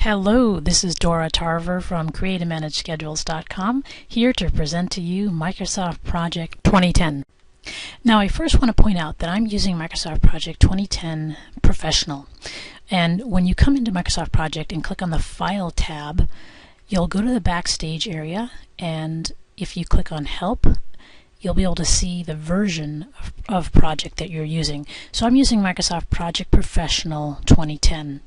Hello, this is Dora Tarver from CreateAndManageSchedules.com, here to present to you Microsoft Project 2010. Now, I first want to point out that I'm using Microsoft Project 2010 Professional. And when you come into Microsoft Project and click on the File tab, you'll go to the Backstage area, and if you click on Help, you'll be able to see the version of project that you're using. So I'm using Microsoft Project Professional 2010.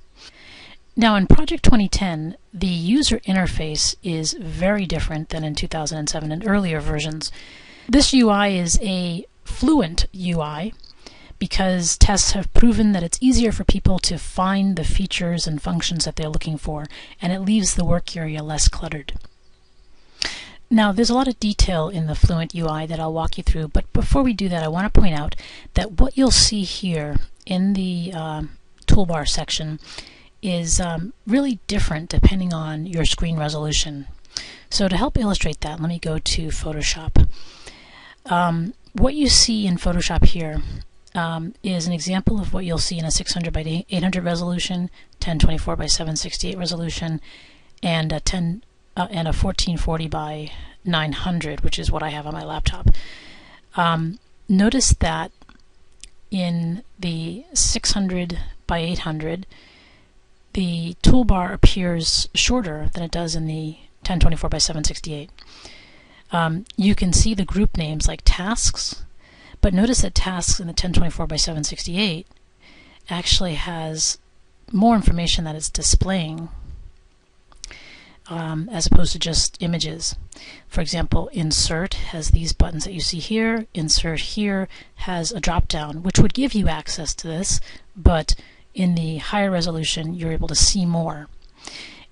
Now in Project 2010, the user interface is very different than in 2007 and earlier versions. This UI is a fluent UI because tests have proven that it's easier for people to find the features and functions that they're looking for, and it leaves the work area less cluttered. Now there's a lot of detail in the Fluent UI that I'll walk you through, but before we do that I want to point out that what you'll see here in the toolbar section is really different depending on your screen resolution. So to help illustrate that, let me go to Photoshop. What you see in Photoshop here is an example of what you'll see in a 600 by 800 resolution, 1024 by 768 resolution, and a 1440 by 900, which is what I have on my laptop. Notice that in the 600 by 800, the toolbar appears shorter than it does in the 1024 by 768. You can see the group names like tasks, but notice that tasks in the 1024 by 768 actually has more information that it's displaying as opposed to just images. For example, insert has these buttons that you see here. Insert here has a drop down which would give you access to this, but in the higher resolution you're able to see more.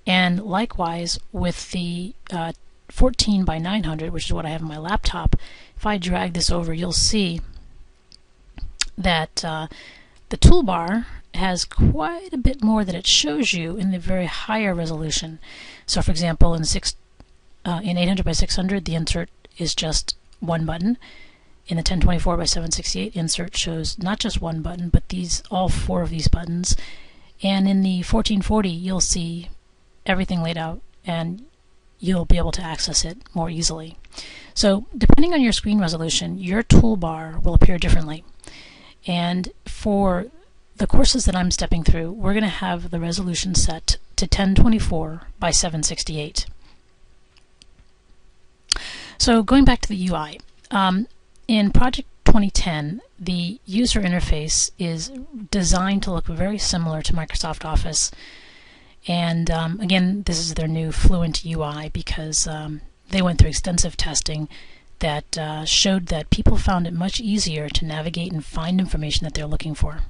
And likewise with the 14 by 900, which is what I have on my laptop, if I drag this over you'll see that the toolbar has quite a bit more that it shows you in the very higher resolution. So for example in 800 by 600 the insert is just one button. In the 1024 by 768, insert shows not just one button, but all four of these buttons. And in the 1440, you'll see everything laid out, and you'll be able to access it more easily. So, depending on your screen resolution, your toolbar will appear differently. And for the courses that I'm stepping through, we're going to have the resolution set to 1024 by 768. So, going back to the UI. In Project 2010, the user interface is designed to look very similar to Microsoft Office. And again, this is their new Fluent UI because they went through extensive testing that showed that people found it much easier to navigate and find information that they're looking for.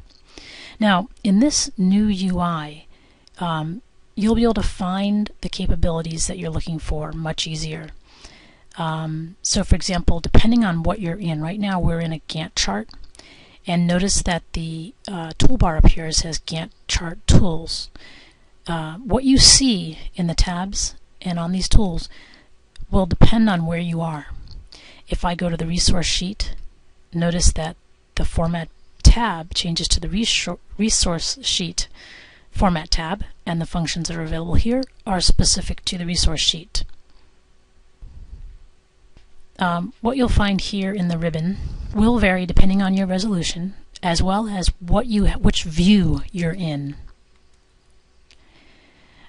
Now, in this new UI, you'll be able to find the capabilities that you're looking for much easier. So for example, depending on what you're in, right now we're in a Gantt chart, and notice that the toolbar up here says Gantt chart tools. What you see in the tabs and on these tools will depend on where you are. If I go to the resource sheet, notice that the format tab changes to the resource sheet format tab, and the functions that are available here are specific to the resource sheet. What you'll find here in the ribbon will vary depending on your resolution, as well as which view you're in.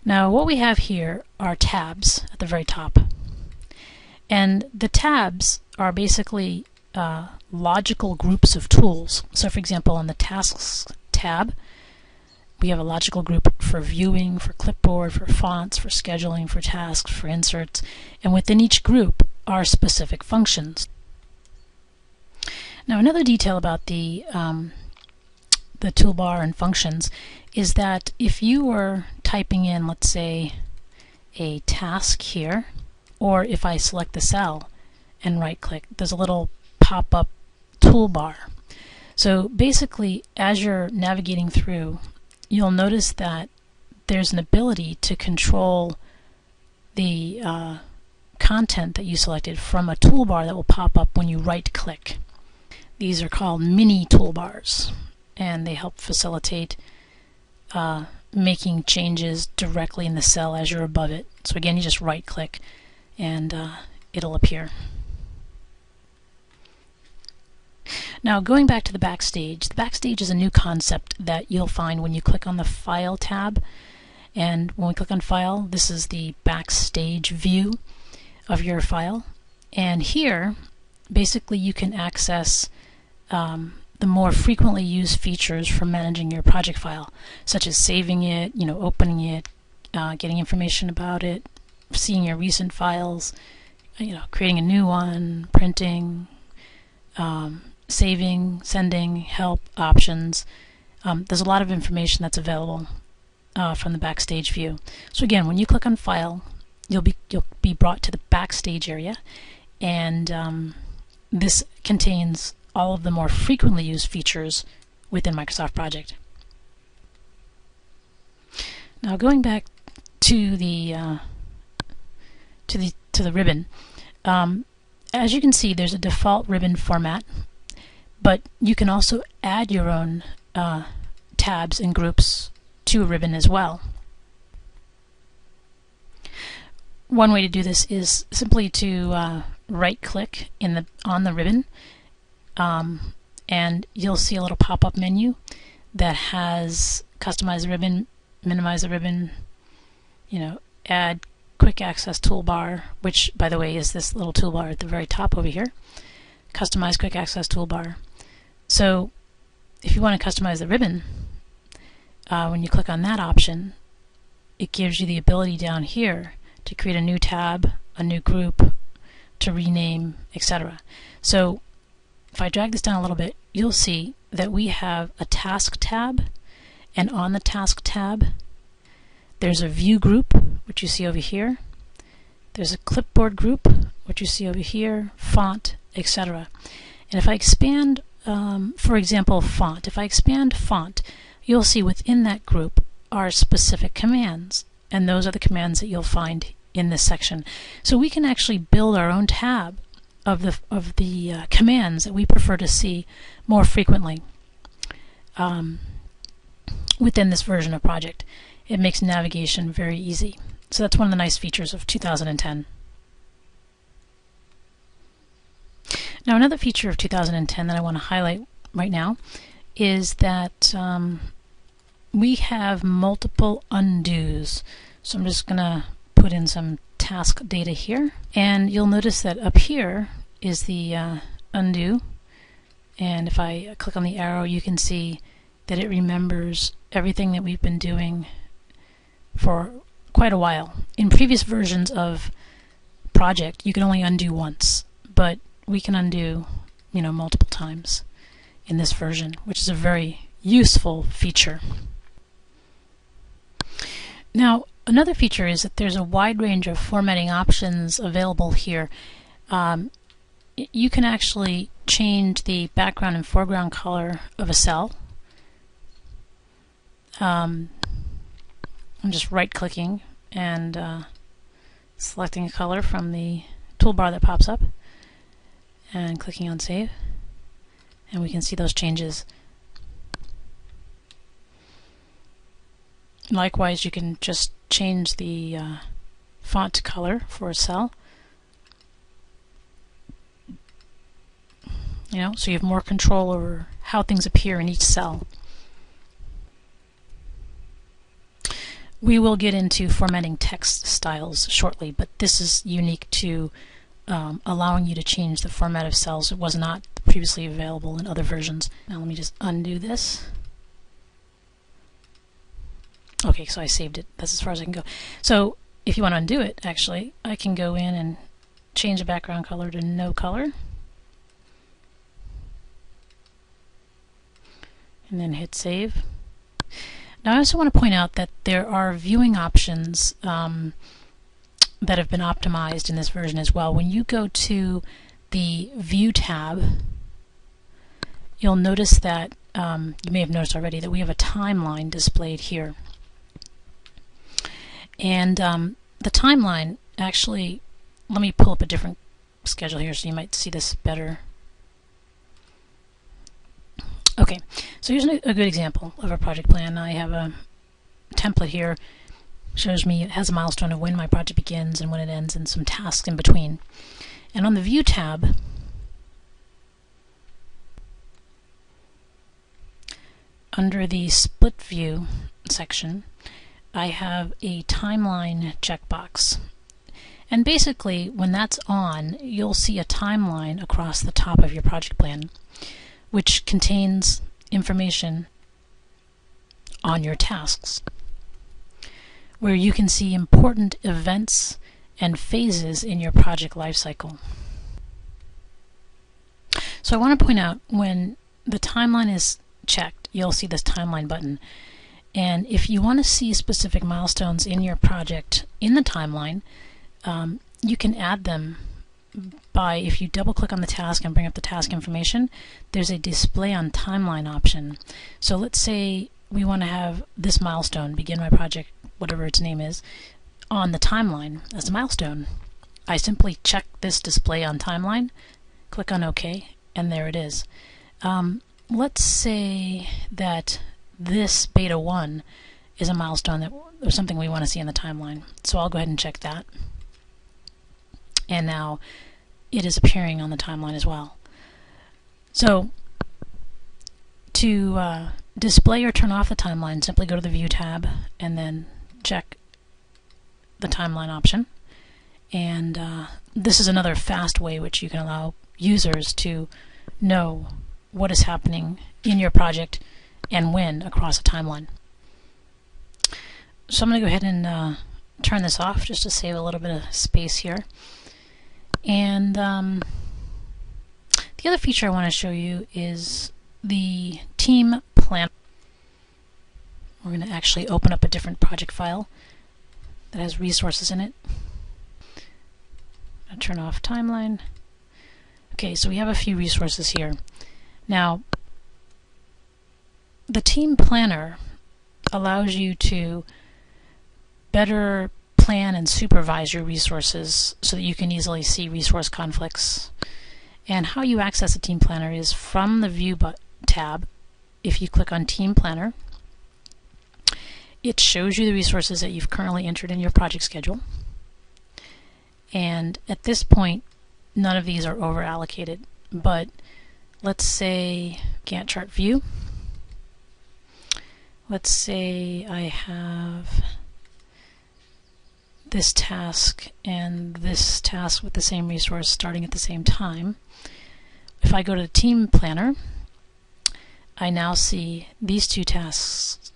Now what we have here are tabs at the very top. And the tabs are basically logical groups of tools. So for example, on the Tasks tab, we have a logical group for viewing, for clipboard, for fonts, for scheduling, for tasks, for inserts, and within each group are specific functions. Now another detail about the toolbar and functions is that if you were typing in, let's say, a task here, or if I select the cell and right click, there's a little pop-up toolbar. So basically as you're navigating through, you'll notice that there's an ability to control the content that you selected from a toolbar that will pop up when you right click. These are called mini toolbars, and they help facilitate making changes directly in the cell as you're above it. So again, you just right click and it'll appear. Now going back to the Backstage is a new concept that you'll find when you click on the File tab. And when we click on File, this is the Backstage View of your file. And here, basically you can access the more frequently used features for managing your project file, such as saving it, opening it, getting information about it, seeing your recent files, creating a new one, printing, saving, sending, help, options. There's a lot of information that's available from the Backstage view. So again, when you click on File, you'll be brought to the Backstage area, and this contains all of the more frequently used features within Microsoft Project. Now going back to the ribbon, as you can see, there's a default ribbon format, but you can also add your own tabs and groups to a ribbon as well. One way to do this is simply to right-click on the ribbon, and you'll see a little pop-up menu that has customize the ribbon, minimize the ribbon, add quick access toolbar, which by the way is this little toolbar at the very top over here. Customize quick access toolbar. So if you want to customize the ribbon, when you click on that option, it gives you the ability down here to create a new tab, a new group, to rename, etc. So if I drag this down a little bit, you'll see that we have a task tab, and on the task tab there's a view group, which you see over here. There's a clipboard group, which you see over here, font, etc. And if I expand, for example, font, if I expand font, you'll see within that group are specific commands, and those are the commands that you'll find in this section. So we can actually build our own tab of the commands that we prefer to see more frequently within this version of Project. It makes navigation very easy. So that's one of the nice features of 2010. Now another feature of 2010 that I want to highlight right now is that we have multiple undos. So I'm just going to put in some task data here, and you'll notice that up here is the undo, and if I click on the arrow, you can see that it remembers everything that we've been doing for quite a while. In previous versions of Project, you can only undo once, but we can undo multiple times in this version, which is a very useful feature. Now another feature is that there's a wide range of formatting options available here. You can actually change the background and foreground color of a cell. I'm just right-clicking and selecting a color from the toolbar that pops up and clicking on Save, and we can see those changes. Likewise, you can just change the font color for a cell. So you have more control over how things appear in each cell. We will get into formatting text styles shortly, but this is unique to allowing you to change the format of cells. It was not previously available in other versions. Now let me just undo this. Okay, so I saved it. That's as far as I can go. So if you want to undo it, actually, I can go in and change the background color to no color, and then hit Save. Now I also want to point out that there are viewing options that have been optimized in this version as well. When you go to the View tab, you'll notice that, you may have noticed already, that we have a timeline displayed here. And the timeline, actually, let me pull up a different schedule here so you might see this better. Okay, so here's a good example of a project plan. I have a template here shows me, it has a milestone of when my project begins and when it ends and some tasks in between. And on the View tab, under the Split View section, I have a timeline checkbox. And basically, when that's on, you'll see a timeline across the top of your project plan, which contains information on your tasks, where you can see important events and phases in your project lifecycle. So I want to point out, when the timeline is checked, you'll see this timeline button. And if you want to see specific milestones in your project in the timeline, you can add them by, if you double click on the task and bring up the task information, there's a display on timeline option. So let's say we want to have this milestone, begin my project, whatever its name is, on the timeline as a milestone. I simply check this display on timeline, click on OK, and there it is. Let's say that this beta 1 is a milestone that, or something we want to see in the timeline. So I'll go ahead and check that. And now it is appearing on the timeline as well. So to display or turn off the timeline, simply go to the View tab and then check the timeline option. And this is another fast way which you can allow users to know what is happening in your project and when across a timeline. So I'm going to go ahead and turn this off just to save a little bit of space here. And the other feature I want to show you is the team plan. We're going to actually open up a different project file that has resources in it. I'll turn off timeline. Okay, so we have a few resources here. Now, the team planner allows you to better plan and supervise your resources so that you can easily see resource conflicts. And how you access the team planner is from the View tab. If you click on Team Planner, it shows you the resources that you've currently entered in your project schedule. And at this point, none of these are over allocated, but let's say Gantt chart view. Let's say I have this task and this task with the same resource starting at the same time. If I go to the Team Planner, I now see these two tasks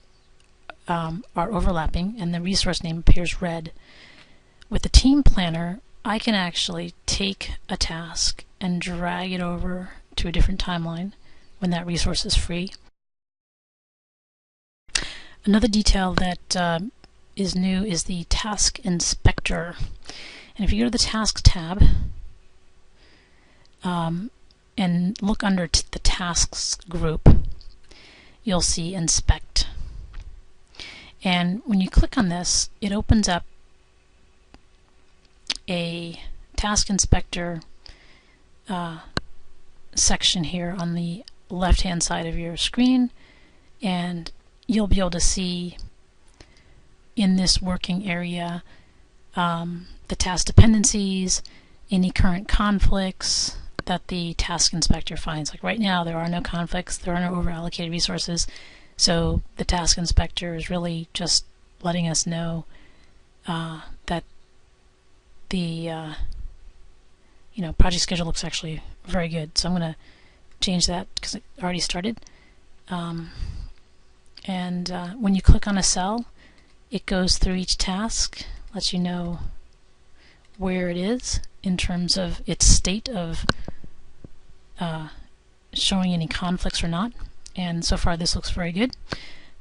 are overlapping and the resource name appears red. With the Team Planner, I can actually take a task and drag it over to a different timeline when that resource is free. Another detail that is new is the Task Inspector. And if you go to the Tasks tab and look under the Tasks group, you'll see Inspect. And when you click on this, it opens up a Task Inspector section here on the left-hand side of your screen, and you'll be able to see in this working area the task dependencies, any current conflicts that the Task Inspector finds. Like right now, there are no conflicts, there are no over-allocated resources, so the Task Inspector is really just letting us know that the project schedule looks actually very good. So I'm going to change that because it already started. When you click on a cell, it goes through each task, lets you know where it is in terms of its state of showing any conflicts or not. And so far this looks very good.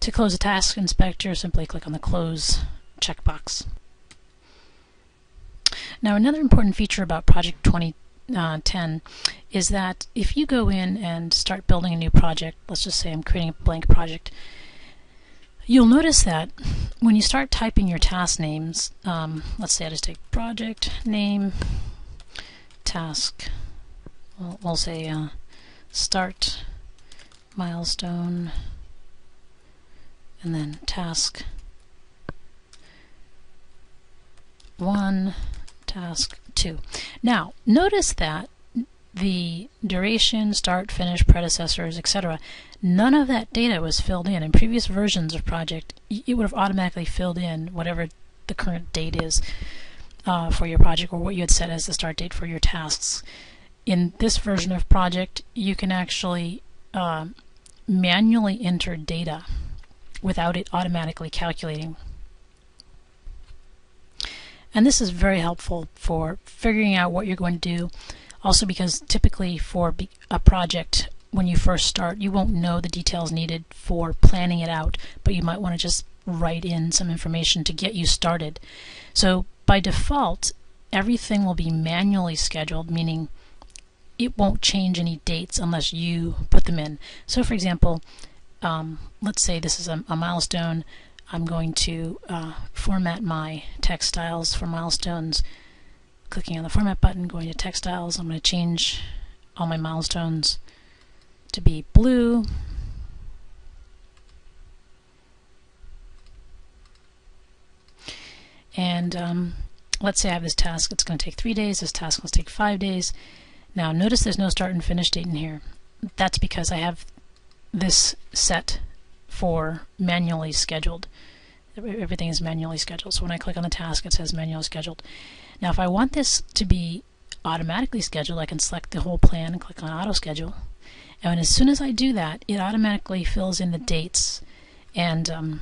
To close a Task Inspector, simply click on the Close checkbox. Now, another important feature about Project 2010 is that if you go in and start building a new project, let's just say I'm creating a blank project, you'll notice that when you start typing your task names, let's say I just take project name, task, we'll say start, milestone, and then task 1, task 2. Now, notice that the duration, start, finish, predecessors, etc., none of that data was filled in. In previous versions of project, it would have automatically filled in whatever the current date is for your project, or what you had set as the start date for your tasks. In this version of project, you can actually manually enter data without it automatically calculating. And this is very helpful for figuring out what you're going to do. Also because typically for a project, when you first start, you won't know the details needed for planning it out, but you might want to just write in some information to get you started. So by default, everything will be manually scheduled, meaning it won't change any dates unless you put them in. So for example, let's say this is a milestone. I'm going to format my text styles for milestones. Clicking on the format button, going to text styles, I'm going to change all my milestones to be blue. And let's say I have this task, it's going to take 3 days, this task will take 5 days. Now notice there's no start and finish date in here. That's because I have this set for manually scheduled. Everything is manually scheduled. So when I click on the task, it says manually scheduled. Now if I want this to be automatically scheduled, I can select the whole plan and click on auto schedule. And as soon as I do that, it automatically fills in the dates. And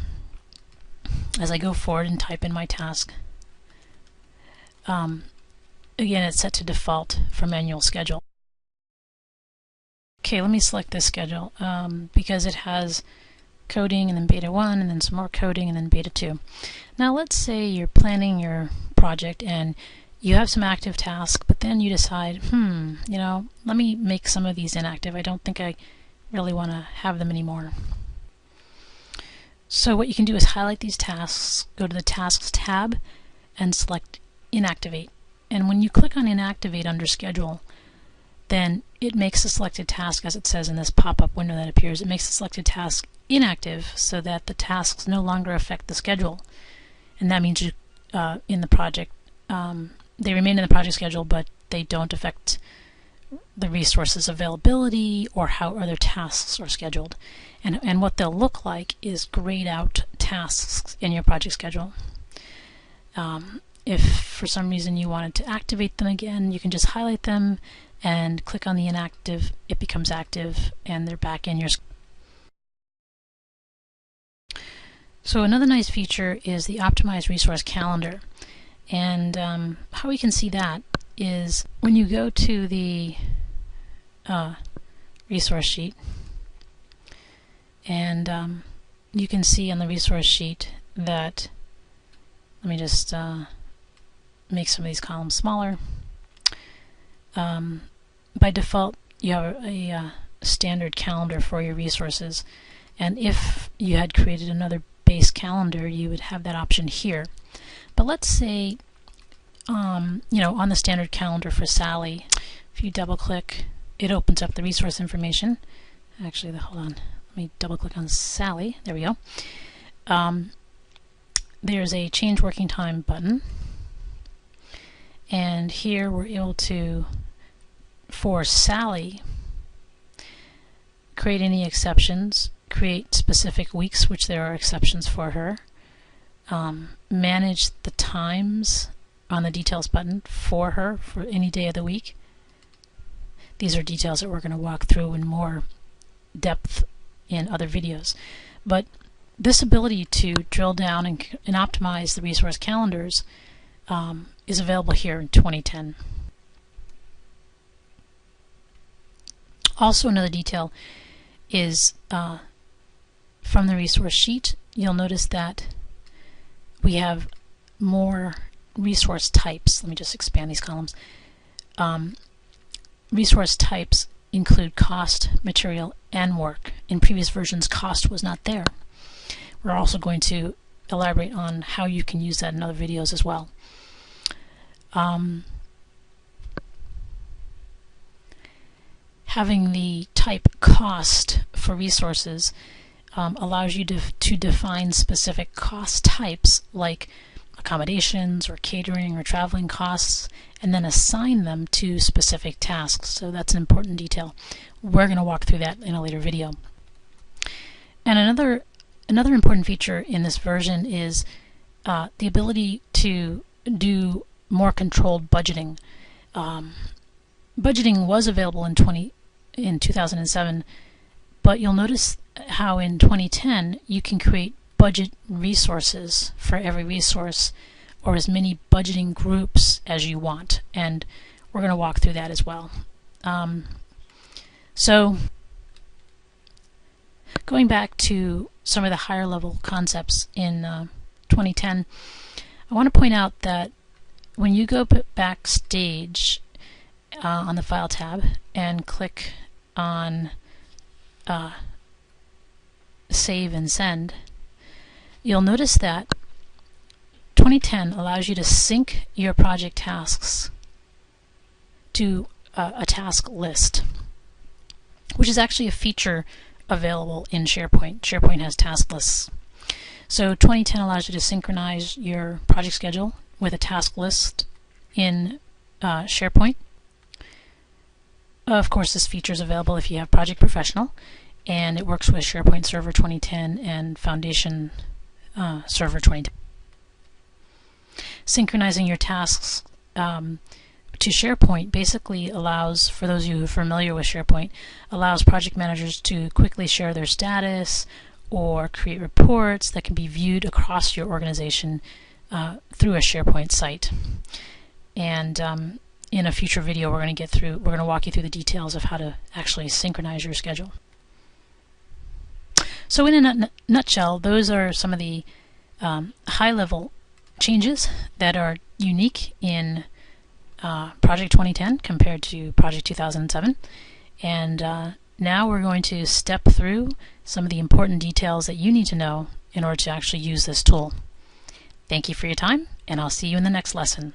as I go forward and type in my task, again, it's set to default for manual schedule. Okay, let me select this schedule because it has coding and then beta 1 and then some more coding and then beta 2. Now let's say you're planning your project and you have some active tasks, but then you decide, let me make some of these inactive. I don't think I really want to have them anymore. So what you can do is highlight these tasks, go to the Tasks tab, and select Inactivate. And when you click on Inactivate under Schedule, then it makes the selected task, as it says in this pop-up window that appears, it makes the selected task inactive so that the tasks no longer affect the schedule. And that means you, in the project, they remain in the project schedule, but they don't affect the resources availability or how other tasks are scheduled. And what they'll look like is grayed out tasks in your project schedule. If for some reason you wanted to activate them again, you can just highlight them and click on the inactive, it becomes active, and they're back in your schedule. So another nice feature is the Optimized Resource Calendar. And how we can see that is when you go to the resource sheet, and you can see on the resource sheet that, let me just make some of these columns smaller. By default, you have a standard calendar for your resources, and if you had created another base calendar, you would have that option here. But let's say, on the standard calendar for Sally, if you double click, it opens up the resource information. Actually, hold on, let me double click on Sally. There we go. There's a change working time button, and here we're able to, for Sally, create any exceptions, create specific weeks, which there are exceptions for her, manage the times on the details button for her for any day of the week. These are details that we're going to walk through in more depth in other videos. But this ability to drill down and optimize the resource calendars is available here in 2010. Also, another detail is from the resource sheet, you'll notice that we have more resource types. Let me just expand these columns. Resource types include cost, material, and work. In previous versions, cost was not there. We're also going to elaborate on how you can use that in other videos as well. Having the type cost for resources allows you to define specific cost types, like a accommodations or catering or traveling costs, and then assign them to specific tasks. So that's an important detail. We're going to walk through that in a later video. And another important feature in this version is the ability to do more controlled budgeting. Budgeting was available in 2007, but you'll notice how in 2010 you can create budget resources for every resource, or as many budgeting groups as you want, and we're going to walk through that as well. So going back to some of the higher level concepts in 2010, I want to point out that when you go Backstage on the File tab and click on Save and Send, you'll notice that 2010 allows you to sync your project tasks to a task list, which is actually a feature available in SharePoint. SharePoint has task lists. So 2010 allows you to synchronize your project schedule with a task list in SharePoint. Of course, this feature is available if you have Project Professional, and it works with SharePoint Server 2010 and Foundation Server 2010. Synchronizing your tasks to SharePoint basically allows, for those of you who are familiar with SharePoint, allows project managers to quickly share their status or create reports that can be viewed across your organization through a SharePoint site. And in a future video, we're going to walk you through the details of how to actually synchronize your schedule. So in a nutshell, those are some of the high-level changes that are unique in Project 2010 compared to Project 2007. And now we're going to step through some of the important details that you need to know in order to actually use this tool. Thank you for your time, and I'll see you in the next lesson.